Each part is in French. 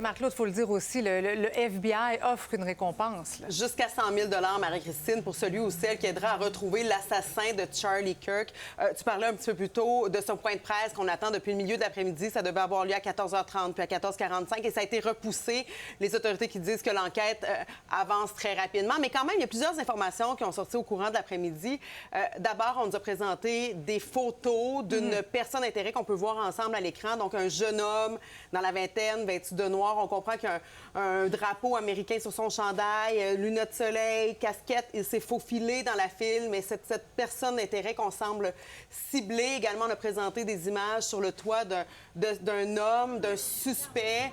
Marc-Claude, il faut le dire aussi, le FBI offre une récompense. Jusqu'à 100 000 Marie-Christine, pour celui ou celle qui aidera à retrouver l'assassin de Charlie Kirk. Tu parlais un petit peu plus tôt de son point de presse qu'on attend depuis le milieu de l'après-midi. Ça devait avoir lieu à 14h30 puis à 14h45 et ça a été repoussé. Les autorités qui disent que l'enquête avance très rapidement. Mais quand même, il y a plusieurs informations qui ont sorti au courant de l'après-midi. D'abord, on nous a présenté des photos d'une personne d'intérêt qu'on peut voir ensemble à l'écran. Donc, un jeune homme dans la vingtaine, vêtu de noir. On comprend qu'il y a un drapeau américain sur son chandail, lunettes de soleil, casquette. Il s'est faufilé dans la file, mais cette personne d'intérêt qu'on semble cibler. Également, on a présenté des images sur le toit d'un homme, d'un suspect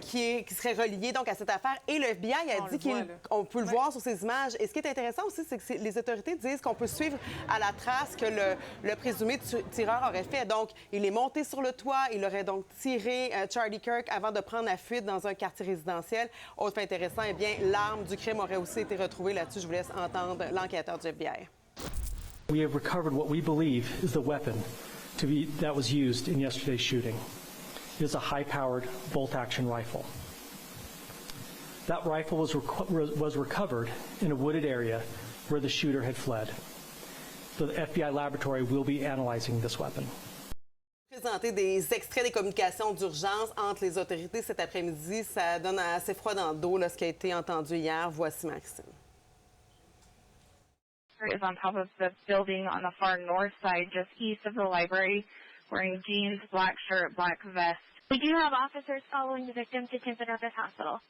qui serait relié donc à cette affaire. Et le FBI a dit qu'on peut le voir sur ces images. Et ce qui est intéressant aussi, c'est que les autorités disent qu'on peut suivre à la trace que le présumé tireur aurait fait. Donc, il est monté sur le toit. Il aurait donc tiré Charlie Kirk avant de prendre la fuite dans un quartier résidentiel. Autre fait intéressant, eh bien, l'arme du crime aurait aussi été retrouvée là-dessus. Je vous laisse entendre l'enquêteur du FBI. We have recovered what we believe is the weapon that was used in yesterday's shooting. It is a high-powered bolt-action rifle. That rifle was recovered in a wooded area where the shooter had fled. The FBI laboratory will be analyzing this weapon. Présenter des extraits des communications d'urgence entre les autorités cet après-midi, ça donne assez froid dans le dos là, ce qui a été entendu hier. Voici Maxime. Is on top of the building on the far north side, just east of the library, wearing jeans, black shirt, black vest. We do have officers following the victim to Timothy Hospital.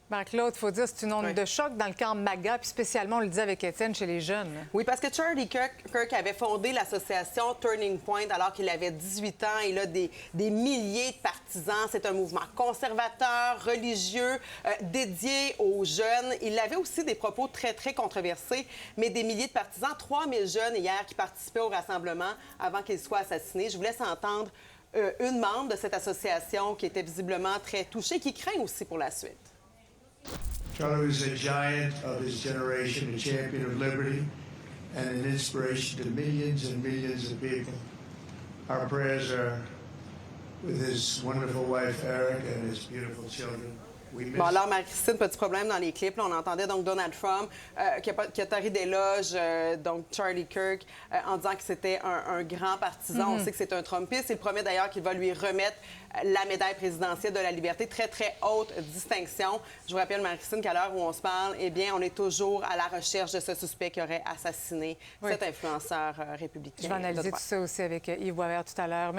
Marc-Claude, il faut dire que c'est une onde de choc dans le camp MAGA, puis spécialement, on le dit avec Étienne, chez les jeunes. Oui, parce que Charlie Kirk avait fondé l'association Turning Point alors qu'il avait 18 ans. Il a des milliers de partisans. C'est un mouvement conservateur, religieux, dédié aux jeunes. Il avait aussi des propos très, très controversés, mais des milliers de partisans. 3000 jeunes hier qui participaient au rassemblement avant qu'il soit assassiné. Je vous laisse entendre une membre de cette association qui était visiblement très touchée, qui craint aussi pour la suite. Charlie was a giant of his generation, a champion of liberty, and an inspiration to millions and millions of people. Our prayers are with his wonderful wife, Eric, and his beautiful children. Bon, alors, Marie-Christine, petit problème dans les clips. Là, on entendait donc Donald Trump qui a taré d'éloges, donc Charlie Kirk, en disant que c'était un grand partisan. On sait que c'est un Trumpiste. Il promet d'ailleurs qu'il va lui remettre la médaille présidentielle de la liberté. Très, très haute distinction. Je vous rappelle, Marie-Christine, qu'à l'heure où on se parle, eh bien, on est toujours à la recherche de ce suspect qui aurait assassiné cet influenceur républicain. Je vais analyser tout ça aussi avec Yves Boisvert tout à l'heure.